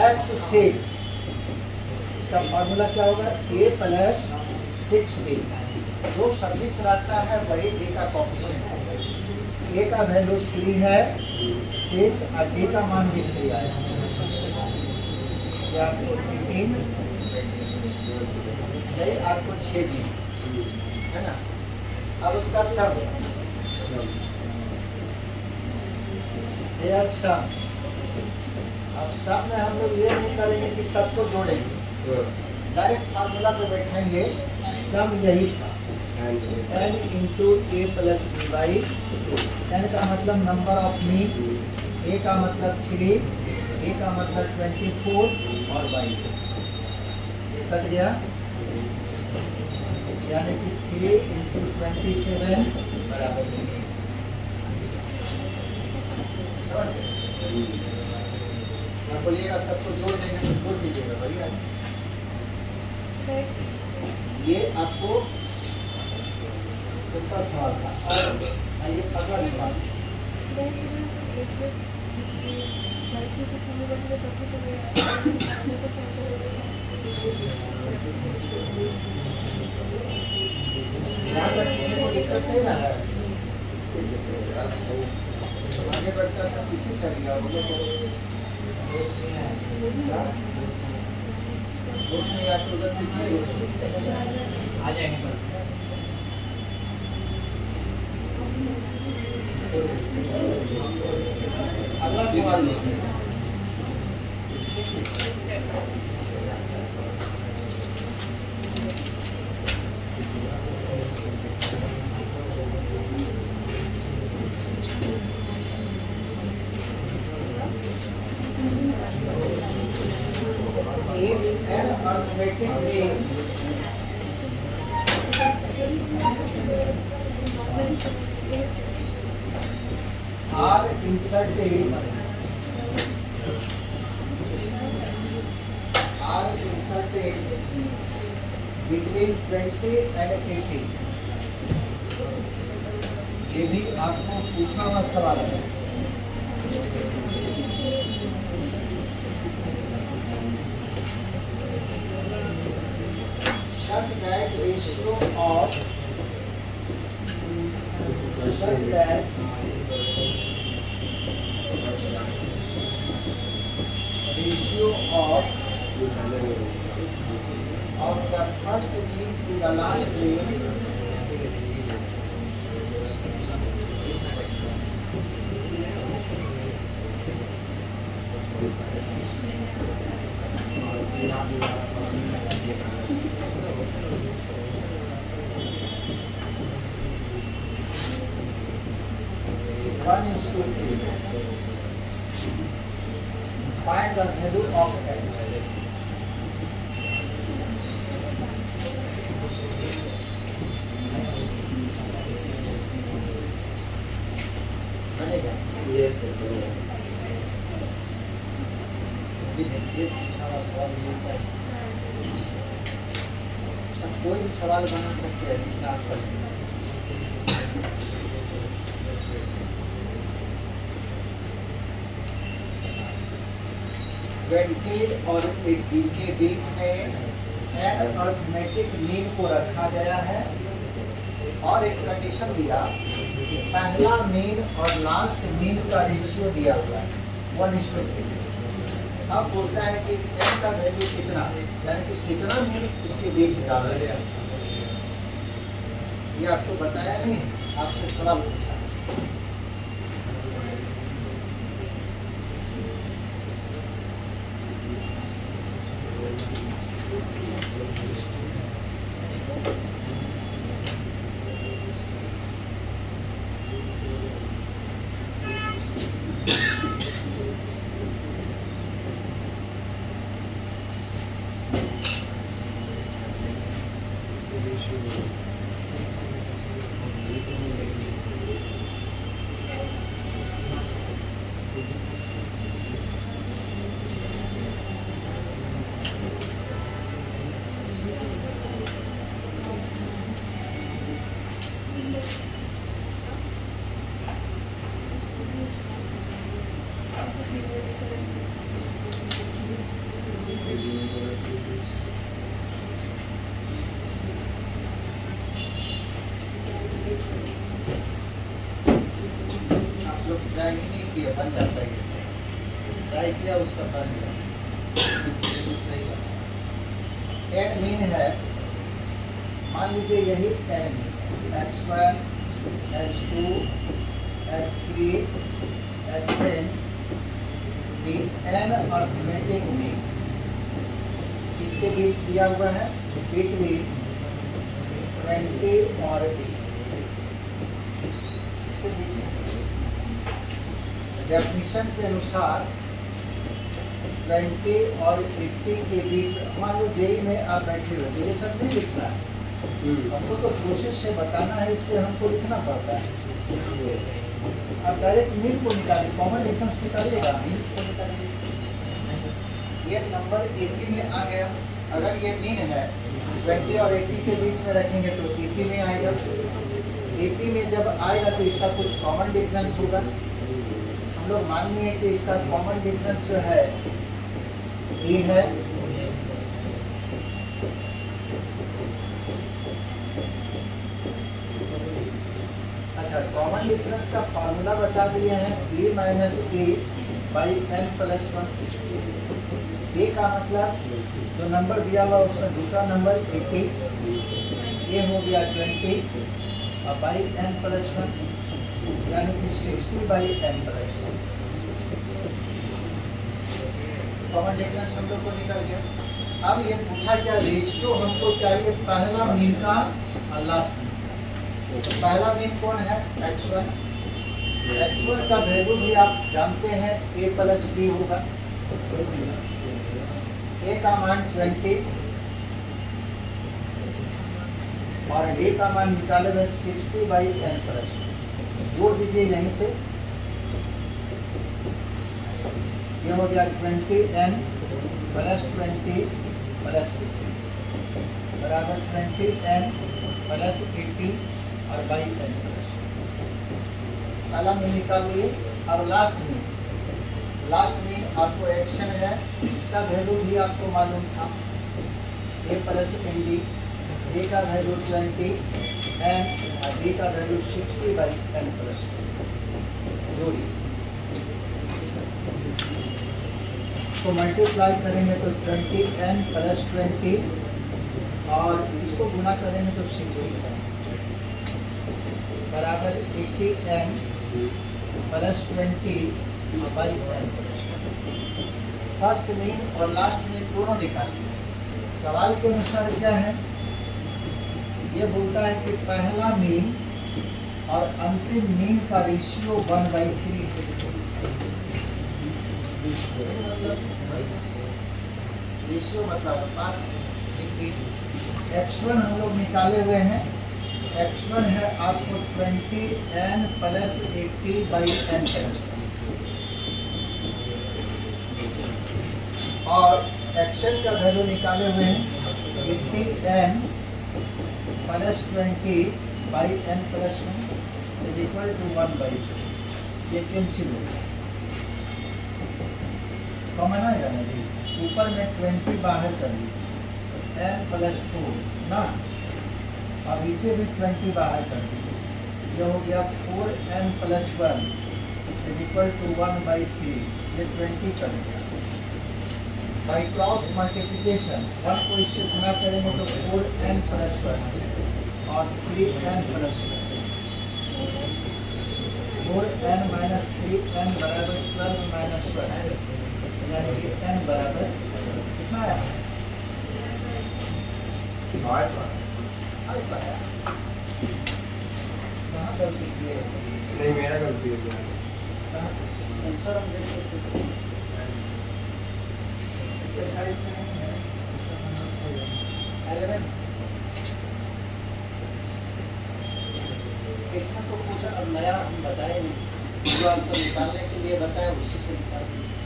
x6। इसका फार्मूला क्या होगा, a प्लस 6d। जो सफिक्स रहता है वही d का कोफिशिएंट है। a का वैल्यू 3 है, 6 और d का मान भी 3 आया। या 15 नहीं, आपको 6 दी है ना। अब उसका सब सम। अब सम में हम लोग ये नहीं करेंगे कि सबको जोड़ेंगे, डायरेक्ट फार्मूला पे बैठेंगे। सम यही था, n into A plus B by 2। n का मतलब नंबर ऑफ मीन, a का मतलब 3, a का मतलब 24 और बाई 2। ये कट गया, यानी कि 3 इंटू 27 बराबर। आप बोलिएगा सबको जोड़ देंगे तो जोड़ दीजिएगा भैया। ये आपको सिंपल सवाल था। और आइए अगला सवाल। यहाँ पर किसी को दिक्कत नहीं ना है, आगे बढ़कर तो पीछे चल गया वो लोग उसने या तो उधर पीछे आ जाएंगे। अगला सवाल देखिए। An arithmetic means are inserted between 20 and 80। ये भी आपको पूछा हुआ सवाल है। Such that ratio of the first mean to the last mean One is to 3. Find the value of x. बनेगा? Yes sir। अभी देखिए पूछा हुआ सवाल ये है। अब कोई भी सवाल बना सकते हैं जितना आप करें। और 80 के बीच में एन अरिथमेटिक मीन को रखा गया है और एक कंडीशन दिया कि पहला मीन और लास्ट मीन का रेशियो दिया हुआ है 1:3। अब बोलता है कि एन का वैल्यू कितना है, यानी कि कितना मीन इसके बीच डाला गया। ये आपको बताया नहीं, आपसे सवाल पूछा। ट्राई ही नहीं किया, बन जाता है ये। ट्राई किया उसका बन गया, बिल्कुल सही बात। एन मीन है, मान लीजिए यही N, x1, x2, x3, xn भी एन अर्थमेटिक मीन इसके बीच दिया हुआ है बिटवीन 20 और 80, इसके बीच में डेफिनेशन के अनुसार 20 और 80 के बीच, मान लो जेई में आप बैठे हो, ये सब नहीं लिखना है, हमको तो प्रोसेस से बताना है, इसलिए हमको लिखना पड़ता है। अब डायरेक्ट मीन को निकालिए, कॉमन डिफरेंस निकालिएगा, मीन को निकालिए। ये नंबर 80 में आ गया, अगर ये मीन है 20 और 80 के बीच में रखेंगे तो 80 में आएगा। 80 में जब आएगा तो इसका कुछ कॉमन डिफरेंस होगा। हम लोग मान लिए कि इसका कॉमन डिफरेंस जो है ये है, अच्छा कॉमन डिफरेंस का फार्मूला बता दिए हैं, b minus A by N plus 1। A का मतलब जो नंबर दिया हुआ उसमें दूसरा नंबर 80, ये हो गया 20 और बाई एन प्लस 1 यानी कि 60 by N plus 1। Common difference हम लोग को निकल गया। अब ये पूछा क्या, रेशियो हमको चाहिए पहला मीन का और लास्ट मीन। तो पहला मीन कौन है, x1। x1 का वैल्यू भी आप जानते हैं a प्लस बी होगा। a का मान 20 और d का मान निकाले हुए 60 बाई एन प्लस। जोड़ दीजिए यहीं पे, ये हो गया 20n प्लस 20 प्लस 60 बराबर 20n प्लस 80 और बाई एन प्लस। पहला मीन निकाल लिए। अब लास्ट मीन आपको एक्शन है, इसका वैल्यू भी आपको मालूम था, a प्लस एन डी, ए का वैल्यू 20 एन और बी का वैल्यू 60 बाई एन प्लस। जोड़ी इसको मल्टीप्लाई करेंगे तो 20n प्लस 20 और इसको गुना करेंगे तो 60 बराबर 80n plus 20 by N plus. First mean और लास्ट मीन दोनों निकालिए। सवाल के अनुसार क्या है, ये बोलता है कि पहला मीन और अंतिम मीन का रेशियो 1/3 है। रेशियो मतलब अनुपात। x1 हम लोग निकाले हुए हैं, x1 है आपको 20n plus 80 by N plus. और एक्शन का वैल्यू निकाले हुए हैं 80n plus 20 by N plus 1 is equal to 1/2। ये कैंसिल हो गया, कॉमन आएगा ना जी, ऊपर में 20 बाहर कर लीजिए n प्लस 4 ना, और नीचे भी 20 बाहर कर दीजिए। ये हो गया 4n plus 1 is equal to 1/3। ये 20 कर दिया। बाई क्रॉस मल्टीप्लिकेशन 1 को इससे गुना करेंगे तो 4n प्लस 1 और 3n plus 1। 4n minus 3n बराबर 12 माइनस 1, यानी कि n बराबर कितना है, 5 आया। कहाँ गलती की है, नहीं मेरा गलती हो गया। आंसर हम देख सकते हैं एक्सरसाइज में है 11। इसमें तो कुछ अब नया हम बताए नहीं, जो आपको निकालने के लिए बताया उसी से निकाल दीजिए।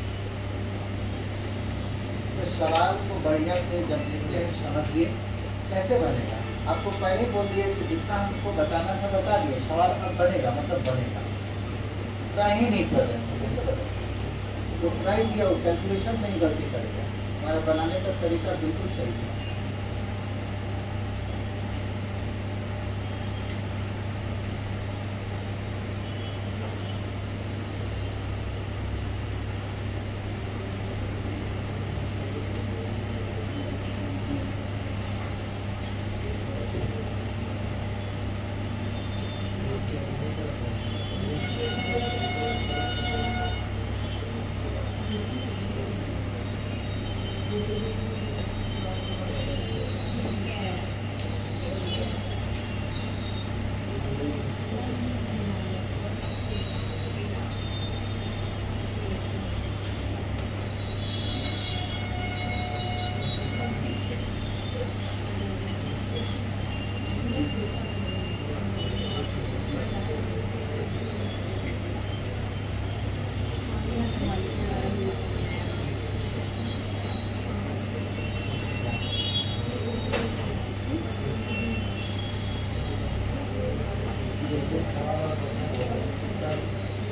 तो सवाल को बढ़िया से जब देखते हैं समझिए कैसे बनेगा। आपको पहले ही बोल दिए कि जितना हमको बताना था बता दिए, सवाल अब बनेगा मतलब बनेगा। ट्राई ही नहीं कर रहे हैं कैसे बनेगा, तो ट्राई किया वो कैलकुलेशन में ही गलती करेगा। हमारा बनाने का तरीका बिल्कुल सही है।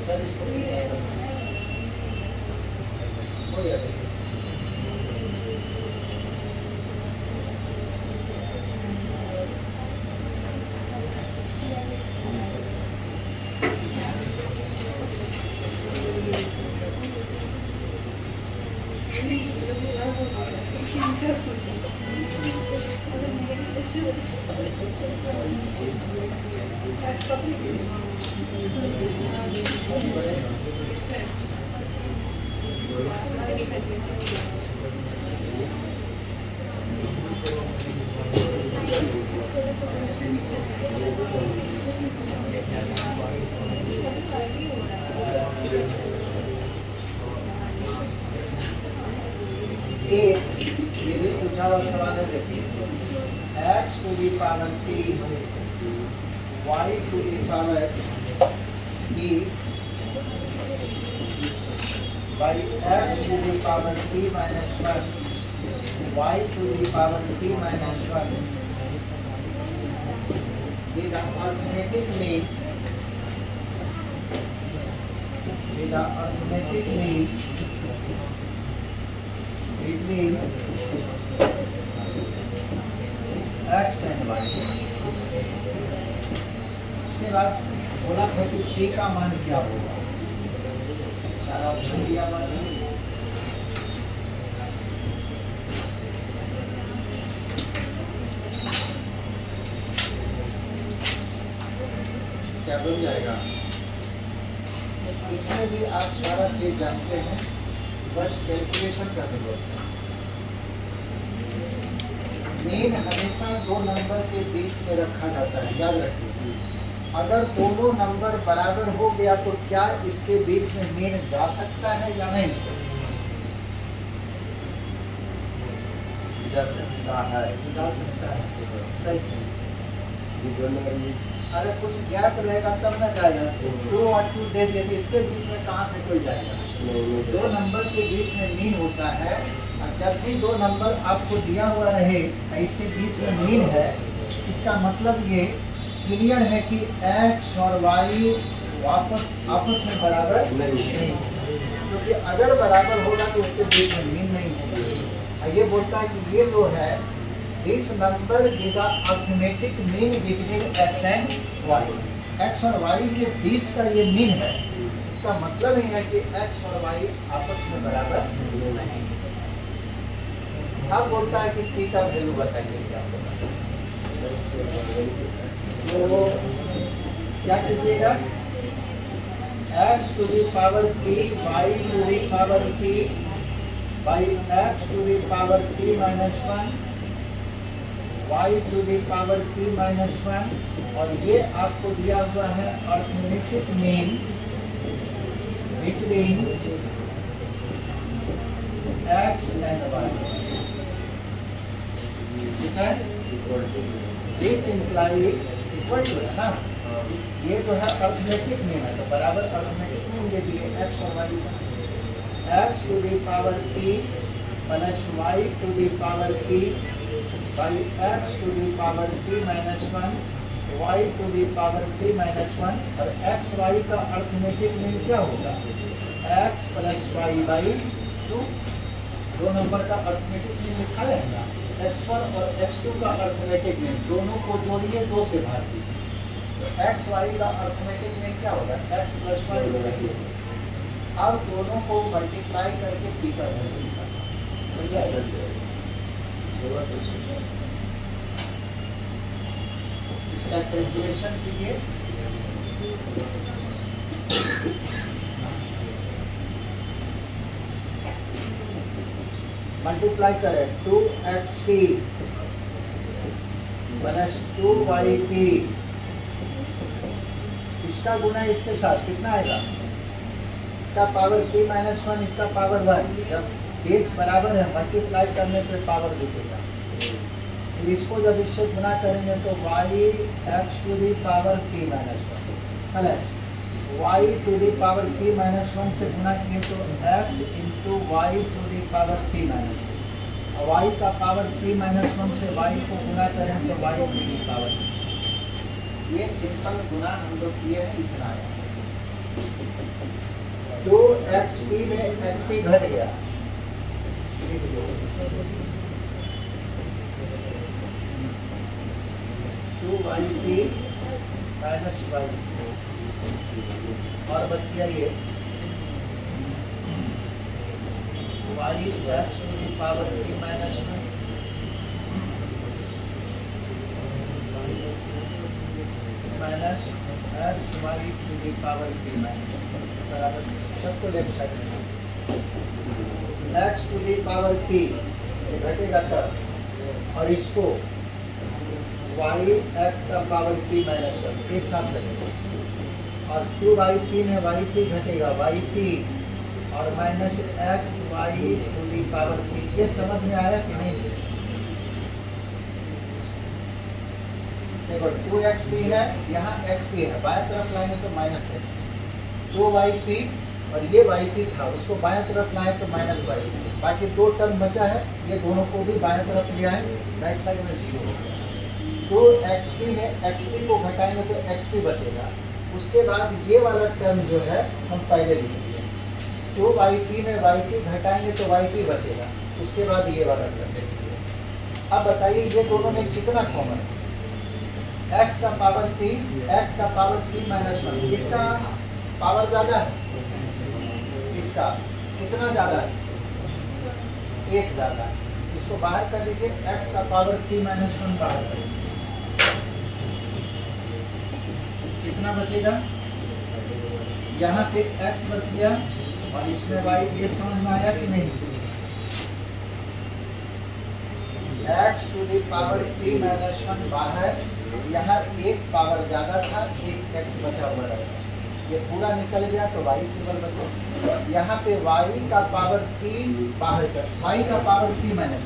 इधर इसको finish करना। हो गया देखिए। ये भी पूछा हुआ सवाल है, देखिए x to the power p y to the power p by x to the power p minus 1 y to the power p minus 1 with the arithmetic mean between x and y। उसके बाद बोला था कि p का मान क्या होगा, सारा ऑप्शन दिया हुआ है। क्या बन जाएगा, इसमें भी आप सारा चीज जानते हैं, बस कैलकुलेशन का जरूरत है। मीन हमेशा दो नंबर के बीच में रखा जाता है, याद रखिए। अगर दोनों नंबर बराबर हो गया तो क्या इसके बीच में मीन जा सकता है या नहीं? जा सकता है। जा सकता है। कैसे? ये दोनों अरे कुछ गैप रहेगा तब ना जाएगा। 2 और 2 दे दिए तो इसके बीच में कहाँ से कोई जाएगा? दो नंबर के बीच में मीन होता है, और जब भी दो नंबर आपको दिया हुआ रहे इसके बीच में मीन है, इसका मतलब ये क्लियर है कि x और y आपस में बराबर नहीं, क्योंकि अगर बराबर होगा तो उसके बीच में मीन नहीं होगा। ये बोलता है कि ये जो है this number is the arithmetic mean between x and y। x और y के बीच का ये मीन है, इसका मतलब ही है कि x और y आपस में बराबर नहीं। अब बोलता है कि p का वैल्यू बताइए क्या होगा। तो क्या कीजिएगा, x to the power p y to the power p by x to the power p minus 1 y to the power p minus 1, और ये आपको दिया हुआ है arithmetic mean between x and y। ठीक है, विच इम्प्लाई इक्वल टू है ना। ये जो है अर्थमेटिक मीन है तो बराबर अर्थमेटिक मीन दे दिए x और y का। x to the power p plus y to the power p by x to the power p minus 1 y to the power p minus 1, और x y का arithmetic mean क्या होगा, x plus y by 2। दो number का arithmetic mean लिखा है ना, x1 और x2 का अर्थमेटिक मीन दोनों को जोड़िए, 2 से भाग दीजिए, तो x y का अर्थमेटिक मीन क्या होगा, x प्लस y होगा। अब दोनों को मल्टीप्लाई करके p का वैल्यू निकालना। इसका कैलकुलेशन कीजिए। मल्टीप्लाई करें 2xp प्लस 2yp, इसका गुना इसके साथ कितना आएगा, इसका पावर p माइनस 1, इसका पावर 1। जब बेस बराबर है मल्टीप्लाई करने पे पावर जुटेगा। फिर इसको जब इससे गुना करेंगे तो y x to the power p minus 1 plus y to the power p minus 1 से गुना किए तो x into Y to the power p minus 1, और y का पावर p माइनस 1 से y को गुना करें तो y टू दी पावर। ये सिंपल गुना हम लोग किए हैं, इतना है। 2xp में xp घट गया, 2yp माइनस y, और बच गया ये y x to the power p minus 1 minus x y to the power p minus 1 बराबर सबको लेफ्ट साइड में x to the power p ये घटेगा तब, और इसको y x का पावर p माइनस 1 एक साथ लगेगा, और 2yp में yp घटेगा yp और minus x y to the power p। ये समझ में आया कि नहीं? देखो 2xp है, यहाँ xp है, बाएं तरफ लाएंगे तो माइनस xp, 2yp और ये yp था उसको बाएं तरफ लाए तो माइनस yp, बाकी दो टर्म बचा है, ये दोनों को भी बाएं तरफ ले आए, राइट साइड में 0 होगा। तो xp में xp को घटाएंगे तो xp बचेगा, उसके बाद ये वाला टर्म जो है हम पहले लिखेंगे, 2yp में yp घटाएंगे तो yp बचेगा, उसके बाद ये वाला टर्म लिखेंगे। अब बताइए ये दोनों में कितना कॉमन है, x का पावर p, x का पावर p माइनस 1, इसका पावर ज़्यादा है, इसका कितना ज़्यादा है, 1 ज़्यादा है, इसको बाहर कर लीजिए, x का पावर p माइनस 1 बाहर कर लीजिए, कितना बचेगा, यहाँ पे x बच गया और इसमें y। ये समझ में आया कि नहीं? x to the power p minus 1 बाहर, यहाँ एक पावर ज़्यादा था, एक x बचा हुआ रहेगा, ये पूरा निकल गया तो y केवल बचा। यहाँ पे y का पावर p बाहर कर, y का पावर p माइनस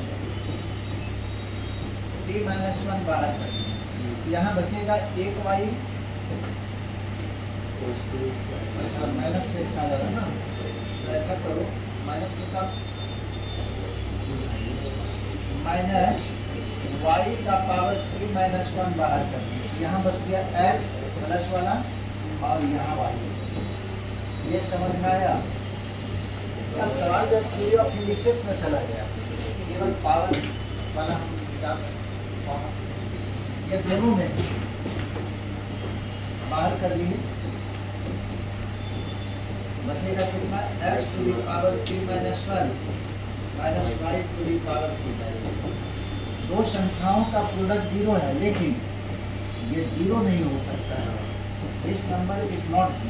1 बाहर कर, यहाँ बचेगा एक y, अच्छा माइनस 6 आ जाएगा ना, ऐसा करो माइनस निकाल, माइनस y का पावर p माइनस 1 बाहर कर, यहाँ बच गया x प्लस वाला और यहाँ y। ये समझ में आया? अब सवाल जो थ्योरी ऑफ इंडिसेस में चला गया, केवल पावर वाला हम निकाल, ये दोनों में बाहर कर लिए, बचेगा कितना, x to the power p minus 1 minus y to the power p minus 1। दो संख्याओं का प्रोडक्ट 0 है, लेकिन ये 0 नहीं हो सकता है, दिस नंबर इज नॉट 0,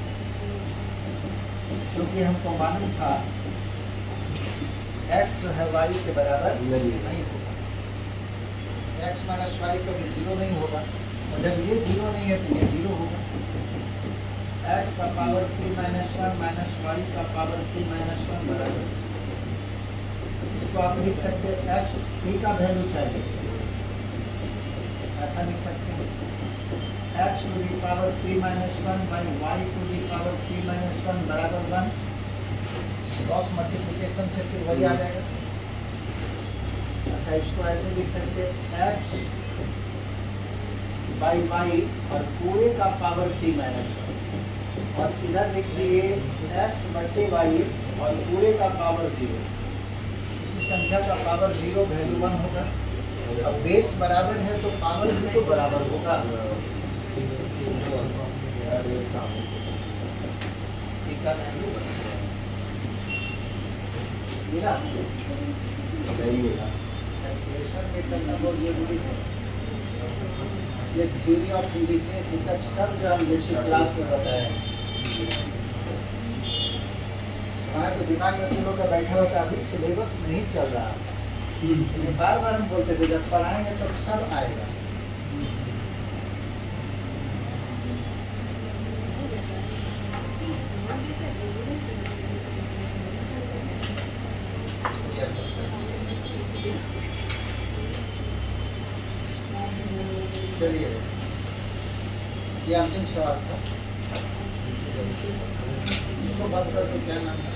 क्योंकि हमको मालूम था x जो है y के बराबर नहीं होगा, x माइनस y कभी 0 नहीं होगा, और जब ये 0 नहीं है तो ये 0 होगा। x का power p minus 1 minus y का पावर p माइनस 1 बराबर, इसको आप लिख सकते हैं x p का वैल्यू चाहिए, ऐसा लिख सकते हैं x to the power p minus 1 by y to the power p minus 1 बराबर 1, क्रॉस मल्टीप्लिकेशन से फिर वही आ जाएगा। अच्छा इसको ऐसे लिख सकते हैं x बाई y और पूरे का पावर p माइनस 1, और इधर लिख दिए x बटे y और पूरे का पावर 0, किसी संख्या का पावर 0 वैल्यू 1 होगा, अब बेस बराबर है तो पावर भी तो बराबर होगा। मिला? कैलकुलेशन में करना बहुत जरूरी है, इसलिए थ्योरी ऑफ इंडिसेस ये सब जो हम बेसिक क्लास में बताए हमारे तो दिमाग में तुम लोग का बैठा होता, अभी सिलेबस नहीं चल रहा। ये बार बार हम बोलते थे, जब पढ़ाएंगे तो सब आएगा। चलिए, ये अंतिम सवाल था। इसको बंद कर दो, क्या नाम है?